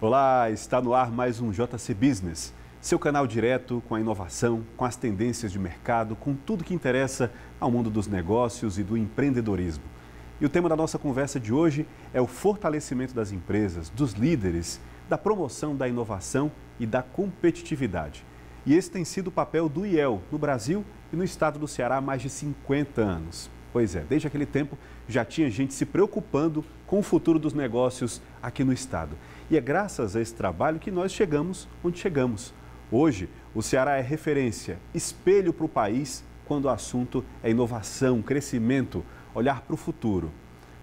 Olá, está no ar mais um JC Business, seu canal direto com a inovação, com as tendências de mercado, com tudo que interessa ao mundo dos negócios e do empreendedorismo. E o tema da nossa conversa de hoje é o fortalecimento das empresas, dos líderes, da promoção da inovação e da competitividade. E esse tem sido o papel do IEL no Brasil e no estado do Ceará há mais de 50 anos. Pois é, desde aquele tempo já tinha gente se preocupando com o futuro dos negócios aqui no estado. E é graças a esse trabalho que nós chegamos onde chegamos. Hoje, o Ceará é referência, espelho para o país quando o assunto é inovação, crescimento, olhar para o futuro.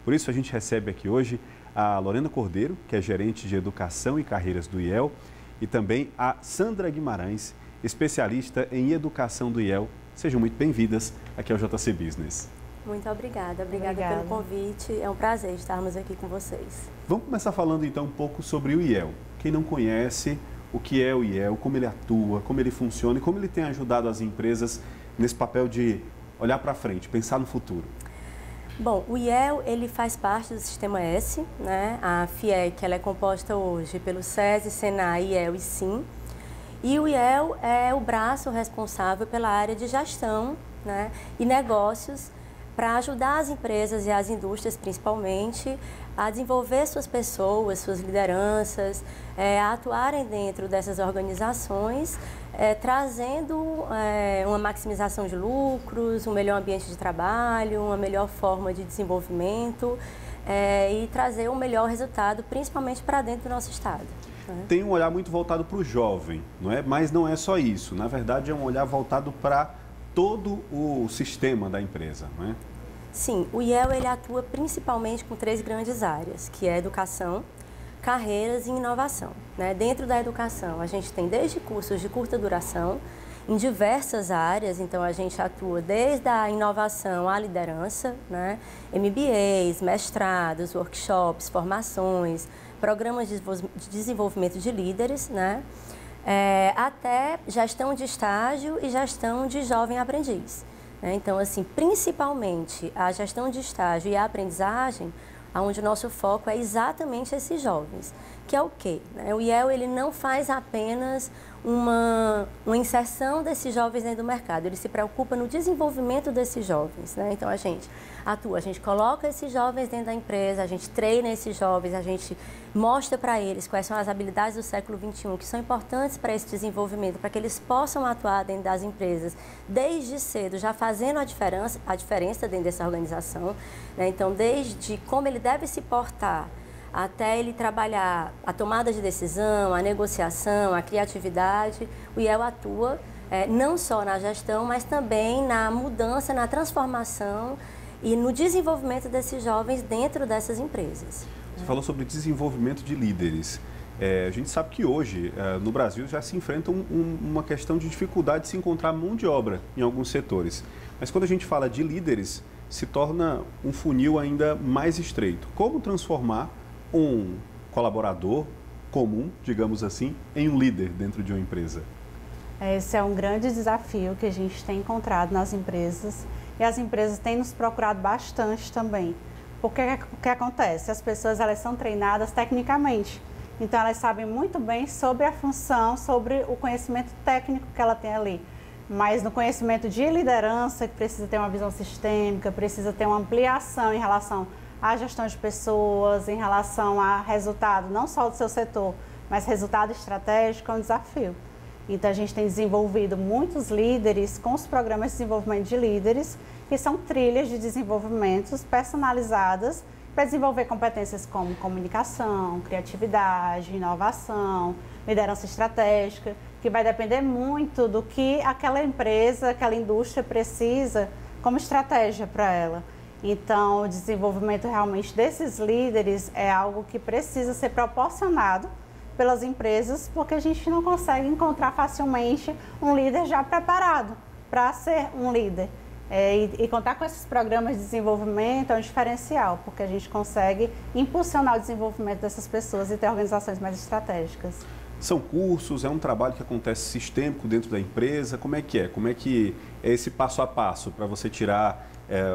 Por isso a gente recebe aqui hoje a Lorena Cordeiro, que é gerente de educação e carreiras do IEL, e também a Sandra Guimarães, especialista em educação do IEL. Sejam muito bem-vindas aqui ao JC Business. Muito obrigada pelo convite. É um prazer estarmos aqui com vocês. Vamos começar falando então um pouco sobre o IEL. Quem não conhece, o que é o IEL, como ele atua, como ele funciona e como ele tem ajudado as empresas nesse papel de olhar para frente, pensar no futuro. Bom, o IEL ele faz parte do Sistema S, né? A FIEC ela é composta hoje pelo SESI, SENAI, IEL e SIM. E o IEL é o braço responsável pela área de gestão, né? E negócios, para ajudar as empresas e as indústrias, principalmente, a desenvolver suas pessoas, suas lideranças, a atuarem dentro dessas organizações, trazendo uma maximização de lucros, um melhor ambiente de trabalho, uma melhor forma de desenvolvimento e trazer um melhor resultado, principalmente para dentro do nosso estado. Tem um olhar muito voltado para o jovem, não é? Mas não é só isso. Na verdade, é um olhar voltado para todo o sistema da empresa, não é? Sim, o IEL ele atua principalmente com 3 grandes áreas, que é educação, carreiras e inovação, né? Dentro da educação, a gente tem desde cursos de curta duração, em diversas áreas, então a gente atua desde a inovação à liderança, né? MBAs, mestrados, workshops, formações, programas de desenvolvimento de líderes, né? Até gestão de estágio e gestão de jovem aprendiz. Né? Então, assim, principalmente a gestão de estágio e a aprendizagem, onde o nosso foco é exatamente esses jovens. Que é o quê? O IEL ele não faz apenas uma inserção desses jovens dentro do mercado, ele se preocupa no desenvolvimento desses jovens. Né? Então, a gente atua, a gente coloca esses jovens dentro da empresa, a gente treina esses jovens, a gente mostra para eles quais são as habilidades do século XXI que são importantes para esse desenvolvimento, para que eles possam atuar dentro das empresas desde cedo, já fazendo a diferença dentro dessa organização. Né? Então, desde como ele deve se portar, até ele trabalhar a tomada de decisão, a negociação, a criatividade, o IEL atua não só na gestão, mas também na mudança, na transformação e no desenvolvimento desses jovens dentro dessas empresas. Você falou sobre desenvolvimento de líderes. A gente sabe que hoje, no Brasil, já se enfrenta uma questão de dificuldade de se encontrar mão de obra em alguns setores. Mas quando a gente fala de líderes, se torna um funil ainda mais estreito. Como transformar um colaborador comum, digamos assim, em um líder dentro de uma empresa? Esse é um grande desafio que a gente tem encontrado nas empresas e as empresas têm nos procurado bastante também. Porque o que acontece? As pessoas elas são treinadas tecnicamente, então elas sabem muito bem sobre a função, sobre o conhecimento técnico que ela tem ali. Mas no conhecimento de liderança, que precisa ter uma visão sistêmica, precisa ter uma ampliação em relação à gestão de pessoas, em relação a resultado, não só do seu setor, mas resultado estratégico, é um desafio. Então, a gente tem desenvolvido muitos líderes com os programas de desenvolvimento de líderes, que são trilhas de desenvolvimentos personalizadas para desenvolver competências como comunicação, criatividade, inovação, liderança estratégica, que vai depender muito do que aquela empresa, aquela indústria precisa como estratégia para ela. Então, o desenvolvimento realmente desses líderes é algo que precisa ser proporcionado pelas empresas, porque a gente não consegue encontrar facilmente um líder já preparado para ser um líder. E contar com esses programas de desenvolvimento é um diferencial, porque a gente consegue impulsionar o desenvolvimento dessas pessoas e ter organizações mais estratégicas. São cursos, é um trabalho que acontece sistêmico dentro da empresa? Como é que é? Como é que é esse passo a passo para você tirar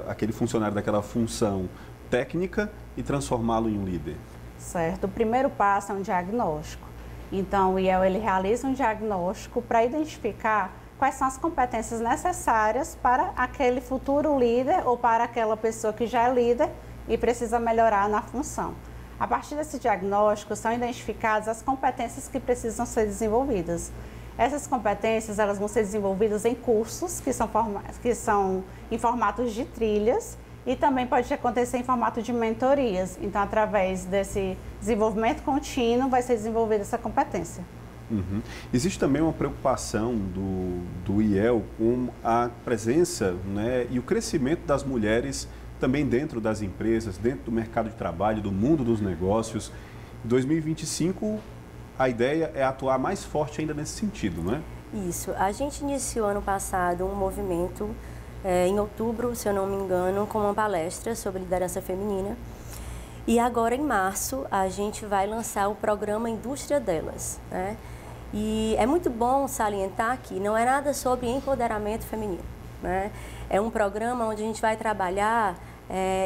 aquele funcionário daquela função técnica e transformá-lo em um líder? certo? O primeiro passo é um diagnóstico. Então, o IEL ele realiza um diagnóstico para identificar quais são as competências necessárias para aquele futuro líder ou para aquela pessoa que já é líder e precisa melhorar na função. A partir desse diagnóstico, são identificadas as competências que precisam ser desenvolvidas. Essas competências elas vão ser desenvolvidas em cursos que são em formatos de trilhas e também pode acontecer em formato de mentorias. Então, através desse desenvolvimento contínuo, vai ser desenvolvida essa competência. Uhum. Existe também uma preocupação do IEL com a presença, né, e o crescimento das mulheres também dentro das empresas, dentro do mercado de trabalho, do mundo dos negócios. Em 2025, a ideia é atuar mais forte ainda nesse sentido, não é? Isso. A gente iniciou ano passado um movimento, em outubro, se eu não me engano, com uma palestra sobre liderança feminina. E agora, em março, a gente vai lançar o programa Indústria Delas, né? E é muito bom salientar que não é nada sobre empoderamento feminino, né? É um programa onde a gente vai trabalhar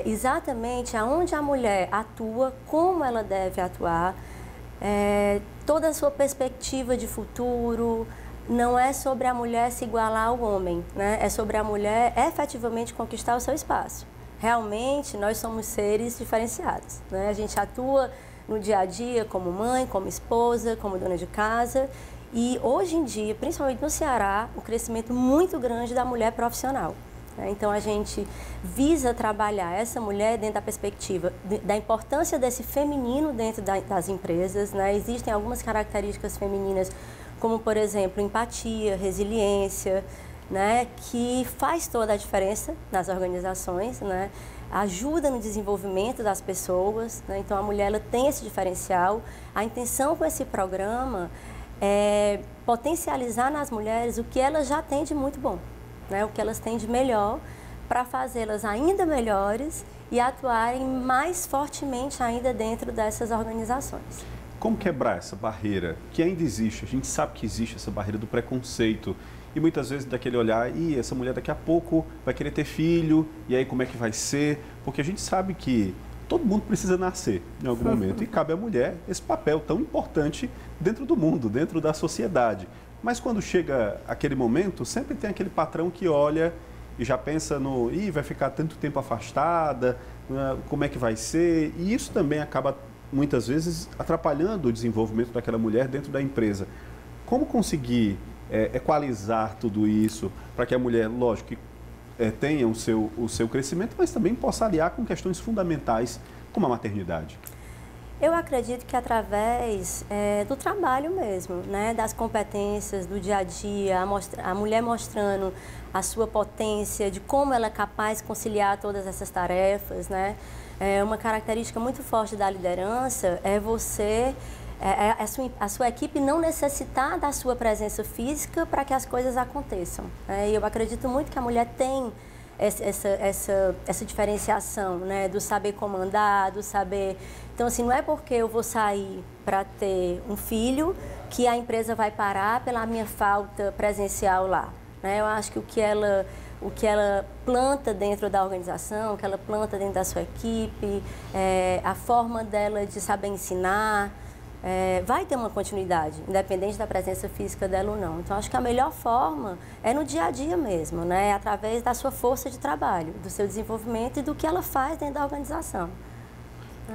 exatamente aonde a mulher atua, como ela deve atuar, toda a sua perspectiva de futuro. Não é sobre a mulher se igualar ao homem, né? É sobre a mulher efetivamente conquistar o seu espaço. Realmente, nós somos seres diferenciados, né? A gente atua no dia a dia como mãe, como esposa, como dona de casa. E hoje em dia, principalmente no Ceará, o crescimento muito grande da mulher profissional. Então, a gente visa trabalhar essa mulher dentro da perspectiva da importância desse feminino dentro das empresas, né? Existem algumas características femininas, como, por exemplo, empatia, resiliência, né? Que faz toda a diferença nas organizações, né? Ajuda no desenvolvimento das pessoas, né? Então, a mulher ela tem esse diferencial. A intenção com esse programa é potencializar nas mulheres o que elas já têm de muito bom, né? O que elas têm de melhor, para fazê-las ainda melhores e atuarem mais fortemente ainda dentro dessas organizações. Como quebrar essa barreira que ainda existe? A gente sabe que existe essa barreira do preconceito e muitas vezes daquele olhar, essa mulher daqui a pouco vai querer ter filho, e aí como é que vai ser? Porque a gente sabe que todo mundo precisa nascer em algum momento e cabe à mulher esse papel tão importante dentro do mundo, dentro da sociedade. Mas quando chega aquele momento, sempre tem aquele patrão que olha e já pensa no, vai ficar tanto tempo afastada, como é que vai ser? E isso também acaba, muitas vezes, atrapalhando o desenvolvimento daquela mulher dentro da empresa. Como conseguir equalizar tudo isso para que a mulher, lógico, tenha o seu crescimento, mas também possa aliar com questões fundamentais como a maternidade? Eu acredito que através do trabalho mesmo, né, das competências, do dia a dia, a mulher mostrando a sua potência, de como ela é capaz de conciliar todas essas tarefas, né? Uma característica muito forte da liderança é a sua equipe não necessitar da sua presença física para que as coisas aconteçam. E eu acredito muito que a mulher tem essa diferenciação, né, do saber comandar, do saber... Então, assim, não é porque eu vou sair para ter um filho que a empresa vai parar pela minha falta presencial lá, né? Eu acho que o que ela planta dentro da organização, o que ela planta dentro da sua equipe, a forma dela de saber ensinar, vai ter uma continuidade, independente da presença física dela ou não. Então, acho que a melhor forma é no dia a dia mesmo, né? Através da sua força de trabalho, do seu desenvolvimento e do que ela faz dentro da organização.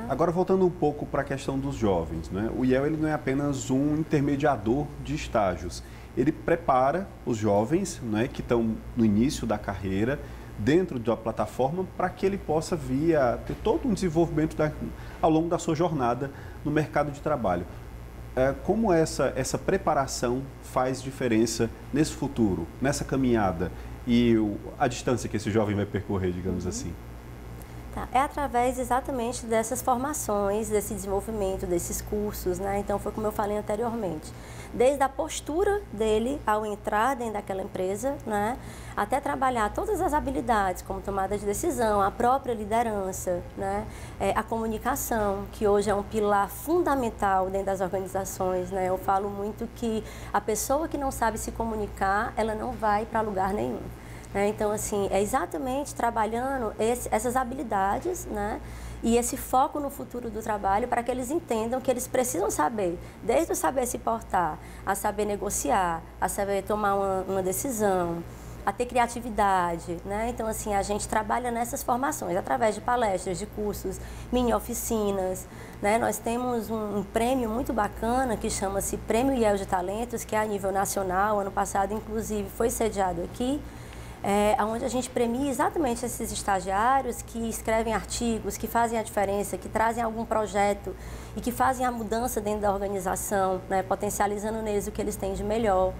Agora, voltando um pouco para a questão dos jovens, né? O IEL ele não é apenas um intermediador de estágios. Ele prepara os jovens, né, que estão no início da carreira, dentro da plataforma, para que ele possa vir a ter todo um desenvolvimento ao longo da sua jornada no mercado de trabalho. Como essa preparação faz diferença nesse futuro, nessa caminhada e a distância que esse jovem vai percorrer, digamos assim? É através exatamente dessas formações, desse desenvolvimento, desses cursos, né? Então, foi como eu falei anteriormente. Desde a postura dele ao entrar dentro daquela empresa, né? Até trabalhar todas as habilidades, como tomada de decisão, a própria liderança, né? A comunicação, que hoje é um pilar fundamental dentro das organizações, né? Eu falo muito que a pessoa que não sabe se comunicar, ela não vai para lugar nenhum. né? Então, assim, é exatamente trabalhando essas habilidades, né? E esse foco no futuro do trabalho para que eles entendam que eles precisam saber, desde o saber se portar, a saber negociar, a saber tomar uma decisão, a ter criatividade, né? Então, assim, a gente trabalha nessas formações, através de palestras, de cursos, mini oficinas, né? Nós temos um prêmio muito bacana que chama-se Prêmio IEL de Talentos, que é a nível nacional. Ano passado, inclusive, foi sediado aqui, onde a gente premia exatamente esses estagiários que escrevem artigos, que fazem a diferença, que trazem algum projeto e que fazem a mudança dentro da organização, né? Potencializando neles o que eles têm de melhor.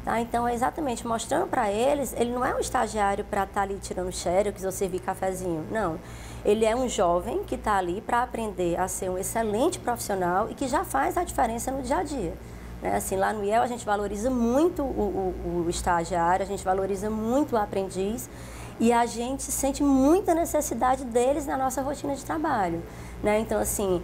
Tá? Então, é exatamente mostrando para eles, ele não é um estagiário para estar ali tirando xerox ou servir cafezinho, não. Ele é um jovem que está ali para aprender a ser um excelente profissional e que já faz a diferença no dia a dia. Né? Assim, lá no IEL a gente valoriza muito o estagiário, a gente valoriza muito o aprendiz e a gente sente muita necessidade deles na nossa rotina de trabalho. Né? Então, assim,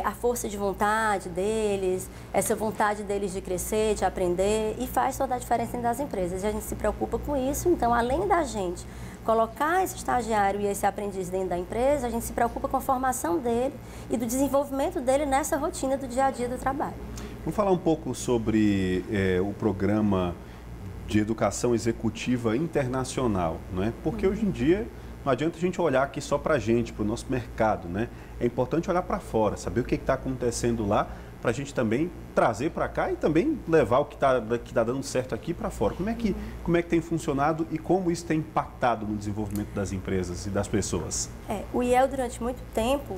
a força de vontade deles, essa vontade deles de crescer, de aprender, e faz toda a diferença dentro das empresas. E a gente se preocupa com isso, então, além da gente colocar esse estagiário e esse aprendiz dentro da empresa, a gente se preocupa com a formação dele e do desenvolvimento dele nessa rotina do dia a dia do trabalho. Vamos falar um pouco sobre o programa de educação executiva internacional, não é? Porque hoje em dia não adianta a gente olhar aqui só para a gente, para o nosso mercado, né? É importante olhar para fora, saber o que está acontecendo lá, para a gente também trazer para cá e também levar o que está dando certo aqui para fora. Como é que tem funcionado e como isso tem impactado no desenvolvimento das empresas e das pessoas? O IEL, durante muito tempo,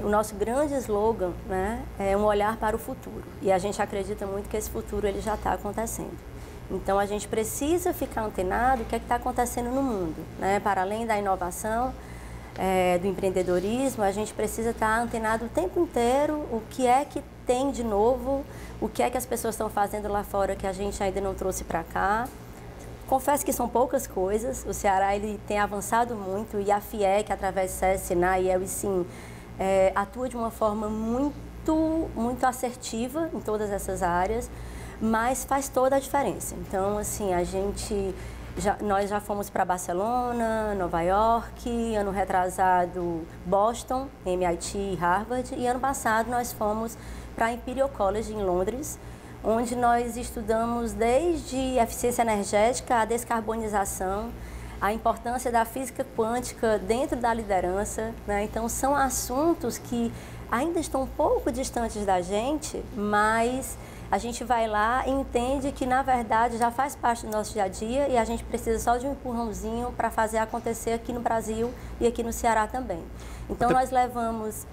o nosso grande slogan, né, é um olhar para o futuro. E a gente acredita muito que esse futuro ele já está acontecendo. Então, a gente precisa ficar antenado o que está acontecendo no mundo, né? Para além da inovação, do empreendedorismo, a gente precisa estar antenado o tempo inteiro o que é que tem de novo, o que é que as pessoas estão fazendo lá fora que a gente ainda não trouxe para cá. Confesso que são poucas coisas, o Ceará ele tem avançado muito e a FIEC, através do SESC, SENAI, IEL e SIM, atua de uma forma muito assertiva em todas essas áreas, mas faz toda a diferença. Então, assim, nós já fomos para Barcelona, Nova York, ano retrasado Boston, MIT e Harvard, e ano passado nós fomos para a Imperial College em Londres, onde nós estudamos desde eficiência energética, a descarbonização, a importância da física quântica dentro da liderança, né? Então, são assuntos que ainda estão um pouco distantes da gente, mas a gente vai lá e entende que, na verdade, já faz parte do nosso dia a dia e a gente precisa só de um empurrãozinho para fazer acontecer aqui no Brasil e aqui no Ceará também. Então, nós levamos,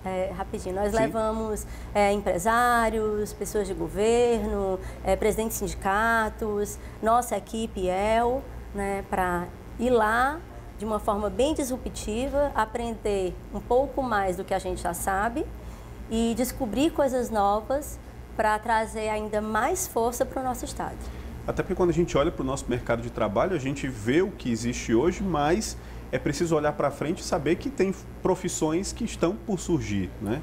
levamos empresários, pessoas de governo, presidentes de sindicatos, nossa equipe IEL, né, para ir lá de uma forma bem disruptiva, aprender um pouco mais do que a gente já sabe e descobrir coisas novas para trazer ainda mais força para o nosso estado. Até porque quando a gente olha para o nosso mercado de trabalho, a gente vê o que existe hoje, mas é preciso olhar para frente e saber que tem profissões que estão por surgir, né?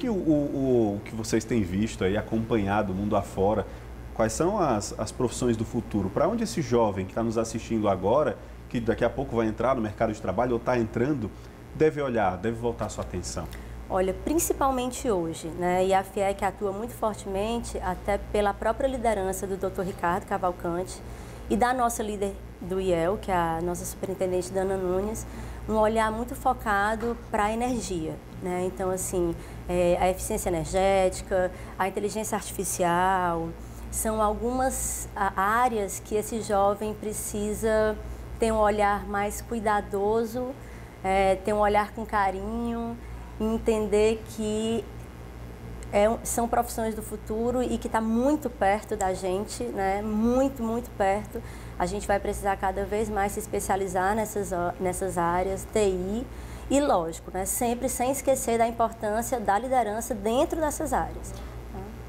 O que vocês têm visto aí, acompanhado o mundo afora? Quais são as profissões do futuro? Para onde esse jovem que está nos assistindo agora, que daqui a pouco vai entrar no mercado de trabalho ou está entrando, deve olhar, deve voltar a sua atenção? Olha, principalmente hoje, né? E a FIEC atua muito fortemente, até pela própria liderança do Dr. Ricardo Cavalcante e da nossa líder do IEL, que é a nossa superintendente Dana Nunes, um olhar muito focado para a energia, né? Então, assim, a eficiência energética, a inteligência artificial, são algumas áreas que esse jovem precisa ter um olhar mais cuidadoso, ter um olhar com carinho, entender que são profissões do futuro e que está muito perto da gente, né? Muito perto. A gente vai precisar cada vez mais se especializar nessas áreas, TI, e lógico, né? Sempre sem esquecer da importância da liderança dentro dessas áreas.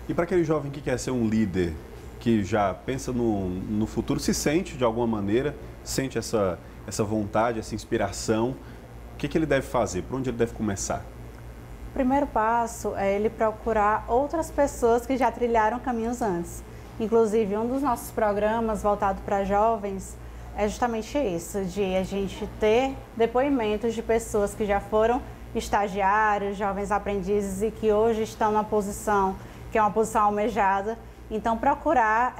E para aquele jovem que quer ser um líder, que já pensa no futuro, se sente de alguma maneira, sente essa vontade, essa inspiração, o que ele deve fazer? Por onde ele deve começar? O primeiro passo é ele procurar outras pessoas que já trilharam caminhos antes. Inclusive, um dos nossos programas voltado para jovens, é justamente isso, de a gente ter depoimentos de pessoas que já foram estagiários, jovens aprendizes e que hoje estão numa posição que é uma posição almejada. Então, procurar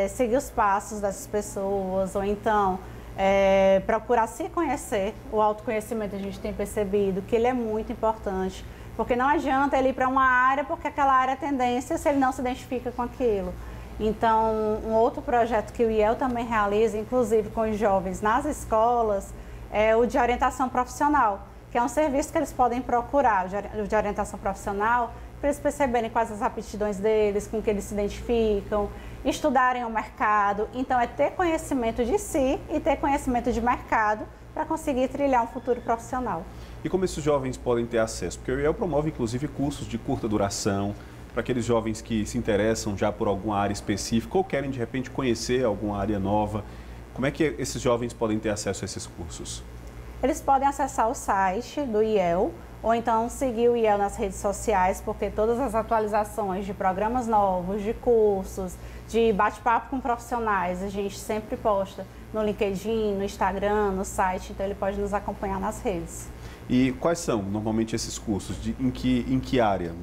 seguir os passos dessas pessoas, ou então procurar se conhecer. O autoconhecimento, a gente tem percebido que ele é muito importante, porque não adianta ele ir para uma área, porque aquela área é tendência se ele não se identifica com aquilo. Então, um outro projeto que o IEL também realiza, inclusive com os jovens nas escolas, é o de orientação profissional, que é um serviço que eles podem procurar, o de orientação profissional, para eles perceberem quais as aptidões deles, com que eles se identificam, estudarem o mercado. Então, é ter conhecimento de si e ter conhecimento de mercado para conseguir trilhar um futuro profissional. E como esses jovens podem ter acesso? Porque o IEL promove, inclusive, cursos de curta duração para aqueles jovens que se interessam já por alguma área específica ou querem, de repente, conhecer alguma área nova. Como é que esses jovens podem ter acesso a esses cursos? Eles podem acessar o site do IEL ou então seguir o IEL nas redes sociais, porque todas as atualizações de programas novos, de cursos, de bate-papo com profissionais, a gente sempre posta no LinkedIn, no Instagram, no site, então ele pode nos acompanhar nas redes. E quais são, normalmente, esses cursos? Em que área?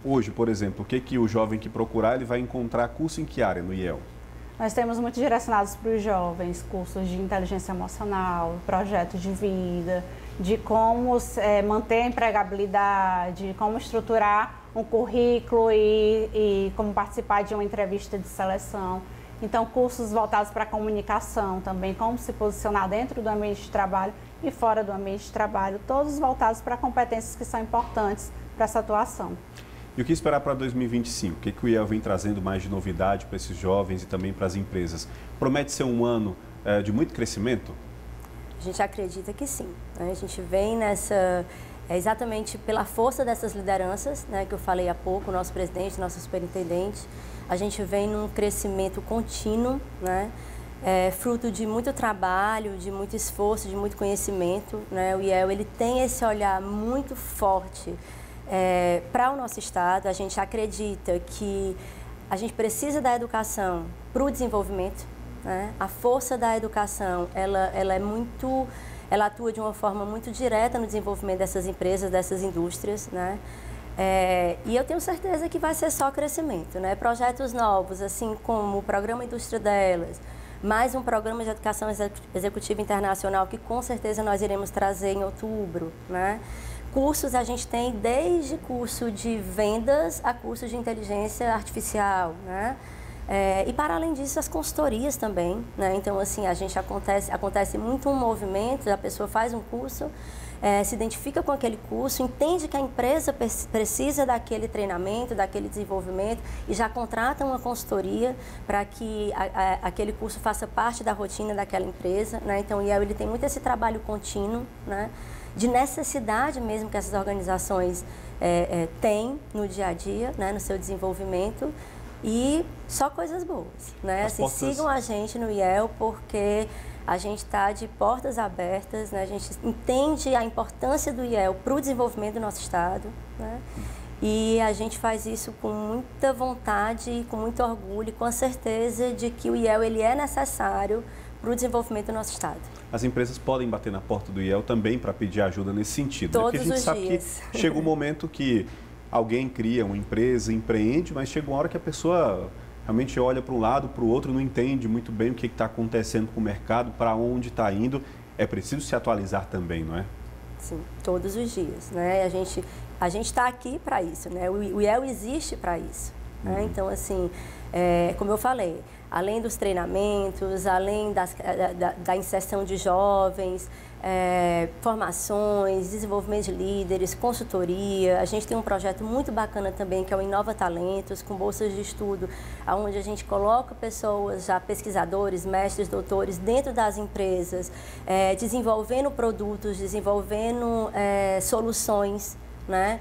Hoje, por exemplo, o que o jovem que procurar, ele vai encontrar curso em que área no IEL? Nós temos muito direcionados para os jovens, cursos de inteligência emocional, projetos de vida, de como manter a empregabilidade, como estruturar um currículo e como participar de uma entrevista de seleção. Então, cursos voltados para a comunicação também, como se posicionar dentro do ambiente de trabalho e fora do ambiente de trabalho, todos voltados para competências que são importantes para essa atuação. E o que esperar para 2025? O que o IEL vem trazendo mais de novidade para esses jovens e também para as empresas? Promete ser um ano de muito crescimento? A gente acredita que sim, né? A gente vem nessa, exatamente pela força dessas lideranças, né, que eu falei há pouco, o nosso presidente, nosso superintendente, a gente vem num crescimento contínuo, né, fruto de muito trabalho, de muito esforço, de muito conhecimento, né? O IEL, ele tem esse olhar muito forte para o nosso estado. A gente acredita que a gente precisa da educação para o desenvolvimento, né? A força da educação, ela atua de uma forma muito direta no desenvolvimento dessas empresas, dessas indústrias, né? E eu tenho certeza que vai ser só crescimento, né? Projetos novos, assim como o Programa Indústria Delas, mais um programa de educação executiva internacional que com certeza nós iremos trazer em outubro, né? Cursos a gente tem desde curso de vendas a curso de inteligência artificial, né? E para além disso, as consultorias também, né? Então, assim, acontece muito um movimento, a pessoa faz um curso, se identifica com aquele curso, entende que a empresa precisa daquele treinamento, daquele desenvolvimento e já contrata uma consultoria para que aquele curso faça parte da rotina daquela empresa, né? Então, o IEL, ele tem muito esse trabalho contínuo, né, de necessidade mesmo que essas organizações têm no dia a dia, né, no seu desenvolvimento. E só coisas boas, né? Assim, sigam a gente no IEL, porque a gente está de portas abertas, né? A gente entende a importância do IEL para o desenvolvimento do nosso estado, né? E a gente faz isso com muita vontade, com muito orgulho, com a certeza de que o IEL, ele é necessário para o desenvolvimento do nosso estado. As empresas podem bater na porta do IEL também para pedir ajuda nesse sentido, todos né? Porque a gente sabe dias. Que chega um momento que alguém cria uma empresa, empreende, mas chega uma hora que a pessoa realmente olha para um lado, para o outro, não entende muito bem o que está acontecendo com o mercado, para onde está indo. É preciso se atualizar também, não é? Sim, todos os dias, né? A gente está aqui para isso, né? O IEL existe para isso, né? Então, assim, como eu falei, além dos treinamentos, além da inserção de jovens, formações, desenvolvimento de líderes, consultoria. A gente tem um projeto muito bacana também, que é o Inova Talentos, com bolsas de estudo, onde a gente coloca pessoas, já pesquisadores, mestres, doutores, dentro das empresas, desenvolvendo produtos, desenvolvendo soluções, né,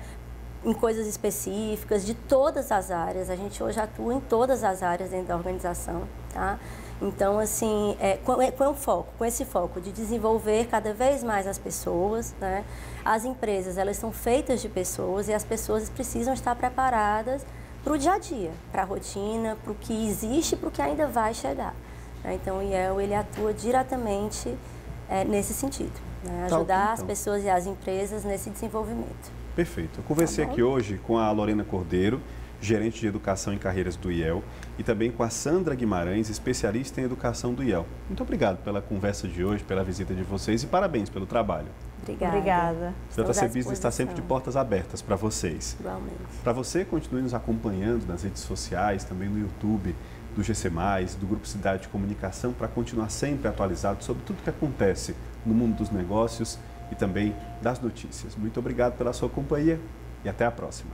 em coisas específicas, de todas as áreas. A gente hoje atua em todas as áreas dentro da organização, tá? Então, assim, com esse foco de desenvolver cada vez mais as pessoas, né? As empresas, elas são feitas de pessoas e as pessoas precisam estar preparadas para o dia a dia, para a rotina, para o que existe e para o que ainda vai chegar. Então o IEL ele atua diretamente nesse sentido, né? Ajudar as pessoas e as empresas nesse desenvolvimento. Perfeito. Eu conversei aqui hoje com a Lorena Cordeiro, gerente de educação e carreiras do IEL, e também com a Sandra Guimarães, especialista em educação do IEL. Muito obrigado pela conversa de hoje, pela visita de vocês e parabéns pelo trabalho. Obrigada. O JC Business está sempre de portas abertas para vocês. Igualmente. Para você, continue nos acompanhando nas redes sociais, também no YouTube, do GC+, do Grupo Cidade de Comunicação, para continuar sempre atualizado sobre tudo que acontece no mundo dos negócios e também das notícias. Muito obrigado pela sua companhia e até a próxima.